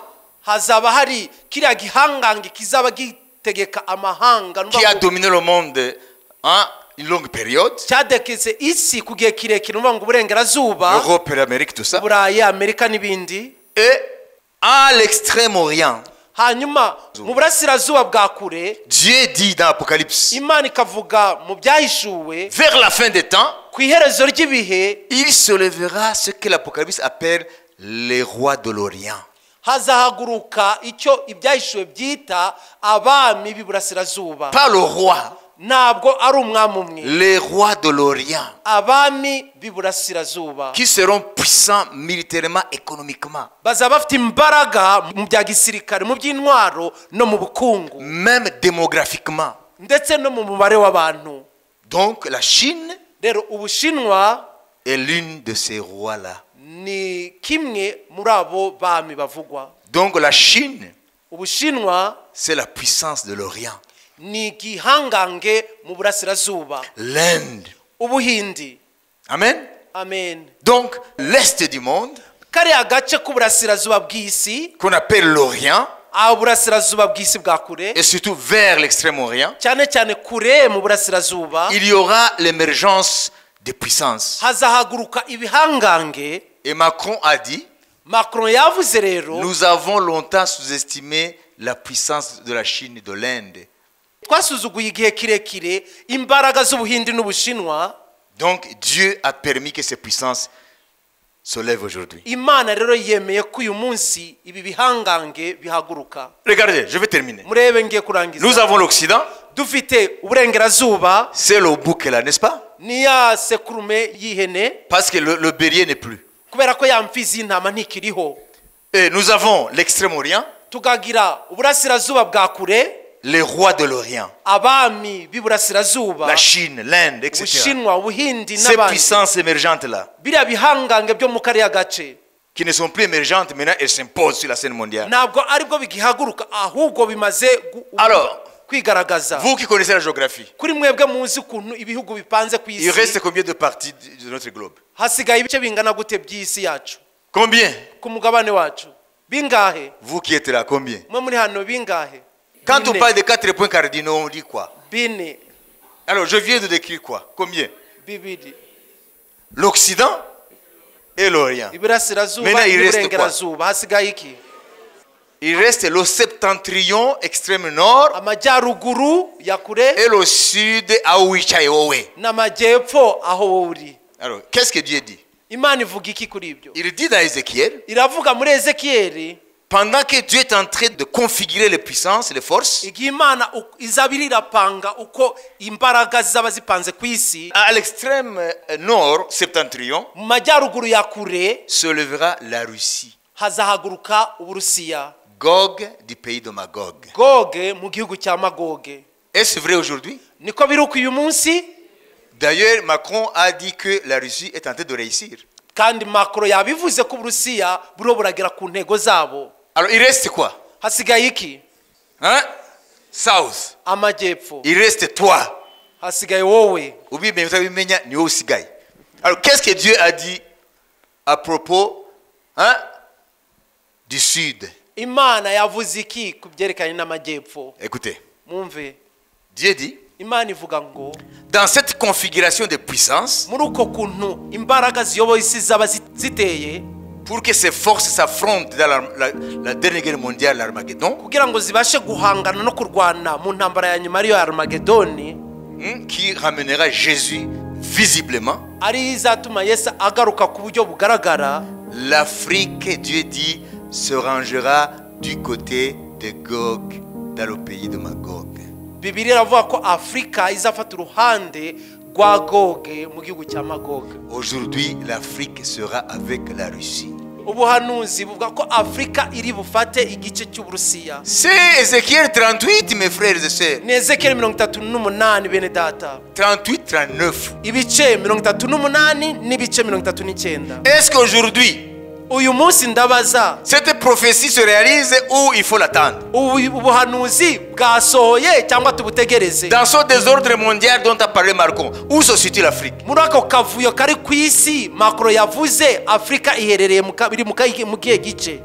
Speaker 2: hazaba hari kiriya gihangange kizaba gitegeka amahanga,
Speaker 1: qui a dominé le monde en une longue période,
Speaker 2: cyadekeze isi ku gihe kirekire, nuvuga ngo uburengerazuba,
Speaker 1: l'Europe et l'Amérique, tout ça.
Speaker 2: Burayi, Amerika n'ibindi.
Speaker 1: Et à l'extrême-orient,
Speaker 2: hanyuma mu burasirazuba bwa kure,
Speaker 1: Dieu dit dans l'Apocalypse,
Speaker 2: Imana ikavuga mu byahishuwe,
Speaker 1: vers la fin des temps,
Speaker 2: ku iherezo ry'ibihe
Speaker 1: il se lèvera ce que l'Apocalypse appelle les rois de l'Orient.
Speaker 2: hazahaguruka icyo ibyahishuwe byita abami b'iburasirazuba.
Speaker 1: Pas le roi,
Speaker 2: ntabwo ari umwami umwe,
Speaker 1: les rois de l'Orient,
Speaker 2: abami b'iburasirazuba
Speaker 1: qui seront puissants militairement, économiquement,
Speaker 2: bazaba bafite imbaraga mu bya gisirikare, mu by'intwaro no mu bukungu,
Speaker 1: même démographiquement.
Speaker 2: ndetse no mu mubare w'abantu.
Speaker 1: Donc la Chine
Speaker 2: rero Ubushinwa
Speaker 1: est l'une de ces rois-là.
Speaker 2: ni kimwe muri abo bami bavugwa.
Speaker 1: Donc la Chine,
Speaker 2: Ubushinwa
Speaker 1: c'est la puissance de l'Orient.
Speaker 2: ni igihangange mu burasirazuba.
Speaker 1: L'Inde.
Speaker 2: Ubuhindi.
Speaker 1: Amen.
Speaker 2: Amen.
Speaker 1: Donc l'Est du monde,
Speaker 2: kariya gace k'uburasirazuba bw'isi,
Speaker 1: qu'on appelle l'Orient,
Speaker 2: uburasirazuba bw'isi bwa kure,
Speaker 1: et surtout vers l'Extrême-Orient,
Speaker 2: cyane cyane kure mu burasirazuba,
Speaker 1: il y aura l'émergence des puissances.
Speaker 2: hazahaguruka ibihangange.
Speaker 1: Et Macron a dit,
Speaker 2: Macron yavuze rero,
Speaker 1: nous avons longtemps sous-estimé la puissance de la Chine et de l'Inde.
Speaker 2: twasuzuguye igihe kirekire imbaraga z'Ubuhindi n'Ubushinwa.
Speaker 1: Donc Dieu a permis que ces puissances se lèvent aujourd'hui.
Speaker 2: Imana rero yemeye ko uyu munsi ibi bihangange bihaguruka.
Speaker 1: Regardez, je vais terminer.
Speaker 2: Murebe ngiye kurangiza.
Speaker 1: Nous avons l'Occident,
Speaker 2: dufite uburengerazuba,
Speaker 1: c'est le bouc là, n'est-ce pas?
Speaker 2: ni ya sekurume y'ihene,
Speaker 1: Parce que le bélier n'est plus.
Speaker 2: kubera ko ya mfizi y'intama ntikiriho.
Speaker 1: Et nous avons l'Extrême-Orient,
Speaker 2: tukagira uburasirazuba bwa kure,
Speaker 1: les rois de l'Orient,
Speaker 2: abami b'iburasirazuba,
Speaker 1: la Chine, l'Inde, etc.
Speaker 2: Ubushinwa, Ubuhindi
Speaker 1: Ces
Speaker 2: n'abandi.
Speaker 1: puissances émergentes-là,
Speaker 2: biriya bihangange byo mu kariya gace
Speaker 1: qui ne sont plus émergentes, maintenant elles s'imposent sur la scène mondiale.
Speaker 2: ntabwo aribwo bigihaguruka, ahubwo bimaze
Speaker 1: Alors,
Speaker 2: kwigaragaza.
Speaker 1: vous qui connaissez la géographie,
Speaker 2: kuri mwebwe muzi ukuntu ibihugu bipanze ku
Speaker 1: il reste
Speaker 2: isi,
Speaker 1: combien de parties de notre globe?
Speaker 2: hasigaye ibice bingana gute by'isi yacu,
Speaker 1: Combien?
Speaker 2: ku mugabane wacu? Bingahe?
Speaker 1: Vous qui êtes là, combien?
Speaker 2: mwe muri hano bingahe?
Speaker 1: Quand on
Speaker 2: Bine.
Speaker 1: parle de 4 points cardinaux, on dit quoi?
Speaker 2: Bine,
Speaker 1: Alors, je viens de décrire quoi? Combien?
Speaker 2: bibiri.
Speaker 1: L'Occident et l'Orient.
Speaker 2: Iburasirazuba
Speaker 1: Maintenant, il reste
Speaker 2: n'iburengerazuba, hasigaye iki?
Speaker 1: Il reste le septentrion, extrême nord,
Speaker 2: Amajyaruguru ya kure
Speaker 1: et le sud, Aouichaïowe.
Speaker 2: n'amajyepfo aho wowe uri.
Speaker 1: Alors, qu'est-ce que Dieu dit?
Speaker 2: Imana ivuga iki kuri ibyo?
Speaker 1: Il dit dans Ézéchiel,
Speaker 2: Iravuga muri Ezekiyeli,
Speaker 1: pendant que Dieu est en train de configurer les puissances, les forces,
Speaker 2: igihe Imana izabira irapanga uko imbaraga zaba zipanze ku isi,
Speaker 1: à l'extrême nord, septentrion,
Speaker 2: mu majyaruguru ya kure
Speaker 1: se lèvera la Russie.
Speaker 2: hazahaguruka Uburusiya,
Speaker 1: Gog du pays de Magog.
Speaker 2: Goge mu gihugu cya Magoge.
Speaker 1: Est-ce vrai aujourd'hui?
Speaker 2: Niko biri uko uyu munsi,
Speaker 1: D'ailleurs, Macron a dit que la Russie est en train de réussir.
Speaker 2: kandi Macron yabivuze ko Uburusiya buriho buragera ku ntego zabo.
Speaker 1: Alors, il reste quoi?
Speaker 2: Hasigaye iki?
Speaker 1: Hein? South.
Speaker 2: Amajyepfo.
Speaker 1: Il reste toi.
Speaker 2: Hasigaye wowe.
Speaker 1: Ubi menya ni wowe usigaye. Alors, qu'est-ce que Dieu a dit à propos, hein, du sud?
Speaker 2: Imana yavuze iki ku byerekanye n'amajyepfo?
Speaker 1: Écoutez,
Speaker 2: Mwumve.
Speaker 1: Dieu dit,
Speaker 2: Imana ivuga ngo
Speaker 1: dans cette configuration de puissance,
Speaker 2: muri uko kuntu imbaraga ziyoboye isi zaba ziteye,
Speaker 1: pour que ces forces s'affrontent dans la dernière guerre mondiale, l'Armageddon,
Speaker 2: kugira ngo zibashe guhangana no kurwana mu ntambara ya nyuma ariyo Armagedoni,
Speaker 1: qui ramènera Jésus visiblement,
Speaker 2: ari izatuma Yesu agaruka ku buryo bugaragara,
Speaker 1: l'Afrique, Dieu dit, se rangera du côté de Gog, dans le pays de Magog.
Speaker 2: Bibiliya iravuga ko Afurika izafata uruhande rwa Goge mu gihugu cya Magoge.
Speaker 1: Aujourd'hui, l'Afrique sera avec la Russie.
Speaker 2: Ubuhanuzi buvuga ko Afurika iri bufate igice cy'Uburusiya.
Speaker 1: C'est Ézéchiel 38, mes frères et sœurs.
Speaker 2: Ni Ezekiyeli 38 bene data.
Speaker 1: 38, 39.
Speaker 2: Ibice 38 n'ibice 39.
Speaker 1: Est-ce qu'aujourd'hui,
Speaker 2: uyu munsi ndabaza,
Speaker 1: cette prophétie se réalise ou il faut l'attendre?
Speaker 2: ubuhanuzi bwasohoye cyangwa tubutegereze?
Speaker 1: Dans ce désordre mondial dont a parlé Macron, où se situe l'Afrique?
Speaker 2: Muri ako kavuyo kari ku isi Macron yavuze, Afurika iherereye mu kihe gice?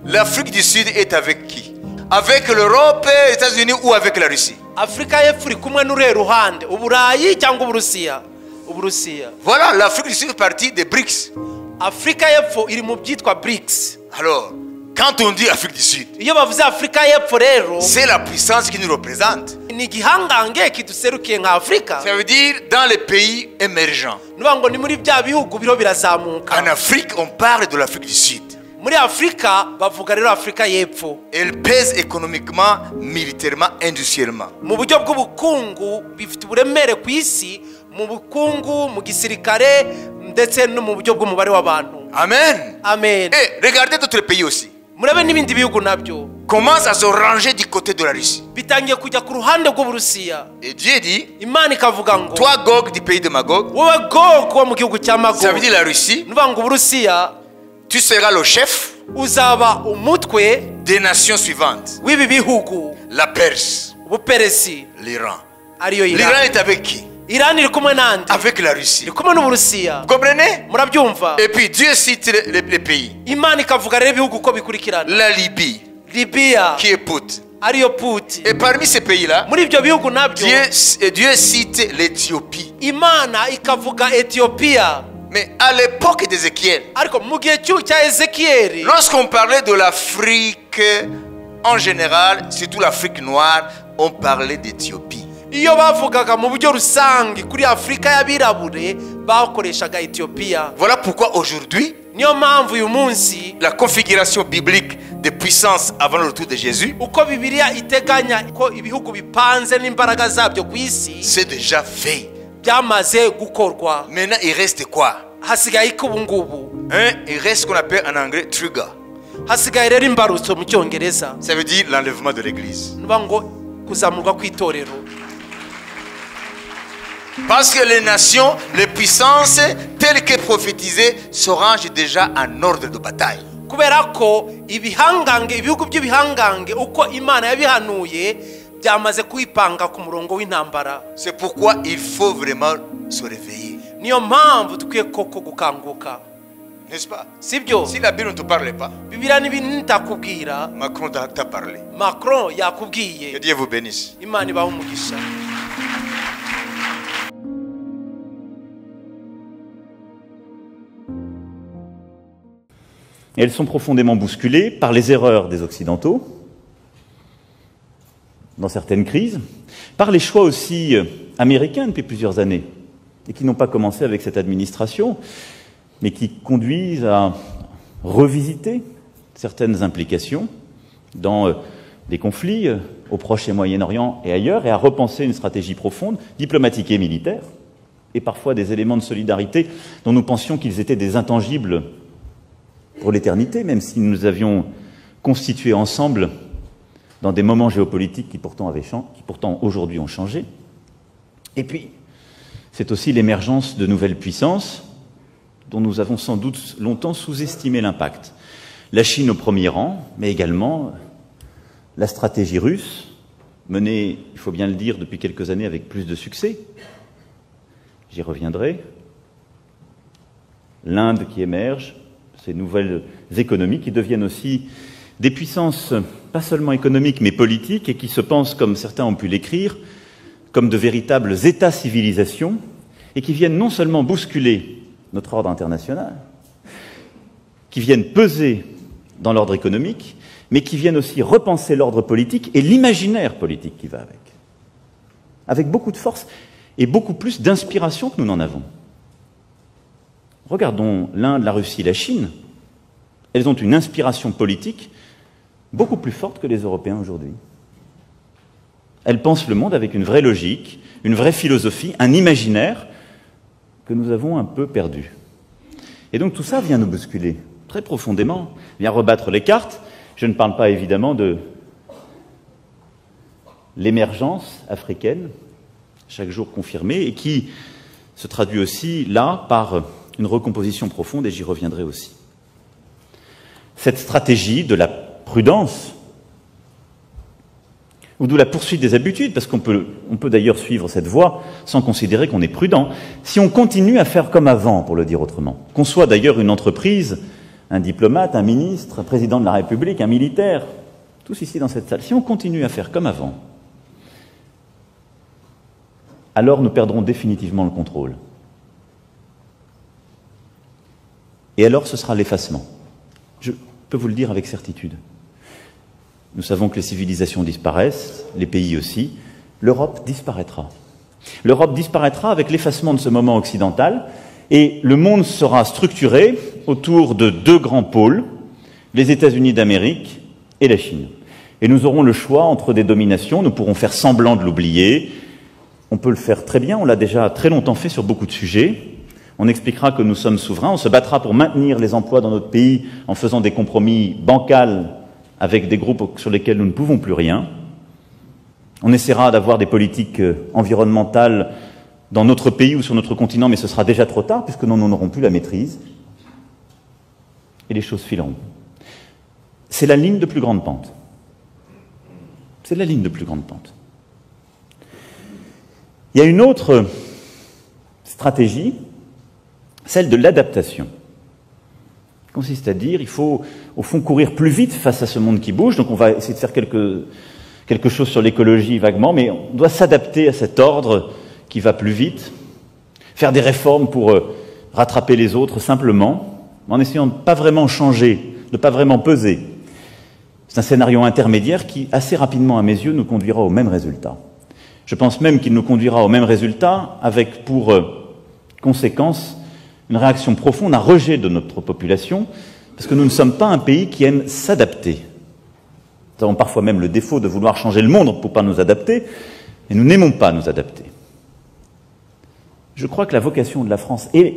Speaker 1: L'Afrique du Sud est avec qui? Avec l'Europe, les États-Unis ou avec la Russie?
Speaker 2: Afurika y'Epfo iri kumwe n'uruhe ruhande, Uburayi cyangwa Uburusiya? Uburusiya.
Speaker 1: Voilà, l'Afrique du Sud fait partie des BRICS.
Speaker 2: Afurika y'Epfo iri mu byitwa BRICS.
Speaker 1: Alors, quand on dit Afrique du Sud,
Speaker 2: Iyo bavuze Afurika y'Epfo rero,
Speaker 1: c'est la puissance qui nous représente.
Speaker 2: ni igihangange kiduserukiye nka Afurika.
Speaker 1: Ça veut dire dans les pays émergents.
Speaker 2: Nuvuga ngo ni muri bya bihugu biro birazamuka.
Speaker 1: En Afrique, on parle de l'Afrique du Sud.
Speaker 2: muri afurika bavuga rero afurika y'epfo.
Speaker 1: Elle pèse économiquement, militairement, industriellement.
Speaker 2: Mu buryo bw'ubukungu bifite uburemere ku isi, mu bukungu, mu gisirikare ndetse no mu buryo bw'umubare w'abantu.
Speaker 1: Amen.
Speaker 2: Amen.
Speaker 1: Et regardez d'autres pays aussi.
Speaker 2: Murabe n'ibindi bihugu nabyo
Speaker 1: Commence à se ranger du côté de la Russie.
Speaker 2: bitangiye kujya ku ruhande rw'Uburusiya.
Speaker 1: Et Dieu dit,
Speaker 2: Imana ikavuga ngo
Speaker 1: toi Gog du pays de Magog,
Speaker 2: wowe Gog wo mu gihugu cya
Speaker 1: ça veut dire
Speaker 2: Magog,
Speaker 1: la Russie,
Speaker 2: nuvuga ngo Uburusiya
Speaker 1: tu seras le chef
Speaker 2: uzaba umutwe
Speaker 1: des nations suivantes.
Speaker 2: w'ibi bihugu,
Speaker 1: La Perse,
Speaker 2: Ubuperesi
Speaker 1: l'Iran.
Speaker 2: ariyo
Speaker 1: L'Iran
Speaker 2: Iran.
Speaker 1: est avec qui?
Speaker 2: Iran iri kumwe nande?
Speaker 1: Avec la Russie.
Speaker 2: Iri kumwe n'Uburusiya.
Speaker 1: Vous comprenez?
Speaker 2: Murabyumva?
Speaker 1: Et puis Dieu cite les pays.
Speaker 2: Imana ikavuga rero ibihugu uko bikurikirana.
Speaker 1: La Libye,
Speaker 2: Libya
Speaker 1: qui est Pout.
Speaker 2: ariyo Puti.
Speaker 1: Et parmi ces pays-là,
Speaker 2: Muri ibyo bihugu nabyo
Speaker 1: Dieu cite l'Éthiopie.
Speaker 2: Imana ikavuga Ethiopia.
Speaker 1: Mais à l'époque d'Ézéchiel,
Speaker 2: Ariko mu gihe cya Ezekiyeli,
Speaker 1: lorsqu'on parlait de l'Afrique en général, surtout l'Afrique noire, on parlait d'Éthiopie.
Speaker 2: iyo bavugaga mu buryo rusange kuri Afurika y'abirabure bakoreshaga Ethiopia.
Speaker 1: Voilà pourquoi aujourd'hui,
Speaker 2: Niyo mpamvu uyu munsi
Speaker 1: la configuration biblique des puissances avant le retour de Jésus,
Speaker 2: uko Bibiliya iteganya ko ibihugu bipanze n'imbaraga zabyo ku isi
Speaker 1: c'est déjà fait.
Speaker 2: byamaze gukorwa.
Speaker 1: Maintenant, il reste quoi?
Speaker 2: Hasigaye ko ubu ngubu
Speaker 1: Il reste ce qu'on appelle en anglais trigger.
Speaker 2: hasigaye rero imbarutso mu Cyongereza,
Speaker 1: Ça veut dire l'enlèvement de l'église.
Speaker 2: nuvuga ngo kuzamurwa kw'itorero.
Speaker 1: Parce que les nations, les puissances, telles que prophétisées, se rangent déjà en ordre de bataille.
Speaker 2: Kubera ko ibihugu by'ibihangange uko Imana yabihanuye byamaze kwipanga ku murongo w'intambara.
Speaker 1: C'est pourquoi il faut vraiment se réveiller.
Speaker 2: Niyo mpamvu dukwiye koko gukanguka,
Speaker 1: N'est-ce pas?
Speaker 2: sibyo?
Speaker 1: Si la Bible ne te parle pas,
Speaker 2: Bibiliya n'ibintu nitakubwira,
Speaker 1: Macron t'a parlé.
Speaker 2: Macron
Speaker 1: Que
Speaker 2: yakubwiye.
Speaker 1: Dieu vous bénisse.
Speaker 2: Imana ibahe umugisha.
Speaker 3: Et elles sont profondément bousculées par les erreurs des Occidentaux, dans certaines crises, par les choix aussi américains depuis plusieurs années, et qui n'ont pas commencé avec cette administration, mais qui conduisent à revisiter certaines implications dans des conflits au Proche et Moyen-Orient et ailleurs, et à repenser une stratégie profonde, diplomatique et militaire, et parfois des éléments de solidarité dont nous pensions qu'ils étaient des intangibles pour l'éternité, même si nous avions constitué ensemble dans des moments géopolitiques qui pourtant aujourd'hui ont changé. Et puis, c'est aussi l'émergence de nouvelles puissances dont nous avons sans doute longtemps sous-estimé l'impact. La Chine au premier rang, mais également la stratégie russe, menée, il faut bien le dire, depuis quelques années avec plus de succès. J'y reviendrai. L'Inde qui émerge, ces nouvelles économies qui deviennent aussi des puissances pas seulement économiques mais politiques et qui se pensent, comme certains ont pu l'écrire, comme de véritables États-civilisations et qui viennent non seulement bousculer notre ordre international, qui viennent peser dans l'ordre économique, mais qui viennent aussi repenser l'ordre politique et l'imaginaire politique qui va avec beaucoup de force et beaucoup plus d'inspiration que nous n'en avons. Regardons l'Inde, la Russie, la Chine. Elles ont une inspiration politique beaucoup plus forte que les Européens aujourd'hui. Elles pensent le monde avec une vraie logique, une vraie philosophie, un imaginaire que nous avons un peu perdu. Et donc tout ça vient nous bousculer très profondément, vient rebattre les cartes. Je ne parle pas évidemment de l'émergence africaine, chaque jour confirmée, et qui se traduit aussi là par une recomposition profonde, et j'y reviendrai aussi. Cette stratégie de la prudence, ou de la poursuite des habitudes, parce qu'on peut d'ailleurs suivre cette voie sans considérer qu'on est prudent, si on continue à faire comme avant, pour le dire autrement, qu'on soit d'ailleurs une entreprise, un diplomate, un ministre, un président de la République, un militaire, tous ici dans cette salle, si on continue à faire comme avant, alors nous perdrons définitivement le contrôle. Et alors ce sera l'effacement. Je peux vous le dire avec certitude. Nous savons que les civilisations disparaissent, les pays aussi. L'Europe disparaîtra. L'Europe disparaîtra avec l'effacement de ce moment occidental et le monde sera structuré autour de deux grands pôles les États-Unis d'Amérique et la Chine. Et nous aurons le choix entre des dominations, nous pourrons faire semblant de l'oublier, on peut le faire très bien, on l'a déjà très longtemps fait sur beaucoup de sujets, on expliquera que nous sommes souverains, on se battra pour maintenir les emplois dans notre pays en faisant des compromis bancals avec des groupes sur lesquels nous ne pouvons plus rien, on essaiera d'avoir des politiques environnementales dans notre pays ou sur notre continent, mais ce sera déjà trop tard puisque nous n'en aurons plus la maîtrise, et les choses fileront. C'est la ligne de plus grande pente. C'est la ligne de plus grande pente. Il y a une autre stratégie, celle de l'adaptation. Qui consiste à dire il faut, au fond, courir plus vite face à ce monde qui bouge. Donc on va essayer de faire quelque chose sur l'écologie vaguement, mais on doit s'adapter à cet ordre qui va plus vite, faire des réformes pour rattraper les autres simplement, en essayant de ne pas vraiment changer, de ne pas vraiment peser. C'est un scénario intermédiaire qui, assez rapidement à mes yeux, nous conduira au même résultat. Je pense même qu'il nous conduira au même résultat avec pour conséquence une réaction profonde, un rejet de notre population, parce que nous ne sommes pas un pays qui aime s'adapter. Nous avons parfois même le défaut de vouloir changer le monde pour ne pas nous adapter, et nous n'aimons pas nous adapter. Je crois que la vocation de la France est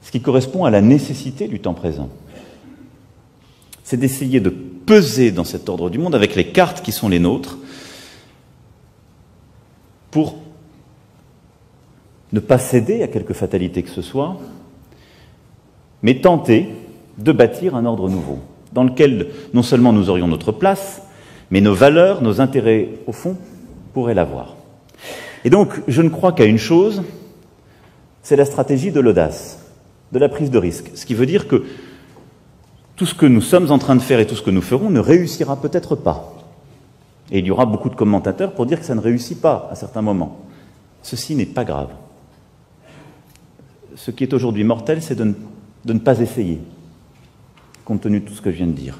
Speaker 3: ce qui correspond à la nécessité du temps présent. C'est d'essayer de peser dans cet ordre du monde avec les cartes qui sont les nôtres pour ne pas céder à quelque fatalité que ce soit, mais tenter de bâtir un ordre nouveau, dans lequel non seulement nous aurions notre place, mais nos valeurs, nos intérêts, au fond, pourraient l'avoir. Et donc, je ne crois qu'à une chose, c'est la stratégie de l'audace, de la prise de risque. Ce qui veut dire que tout ce que nous sommes en train de faire et tout ce que nous ferons ne réussira peut-être pas. Et il y aura beaucoup de commentateurs pour dire que ça ne réussit pas à certains moments. Ceci n'est pas grave. Ce qui est aujourd'hui mortel, c'est de ne pas essayer, compte tenu de tout ce que je viens de dire.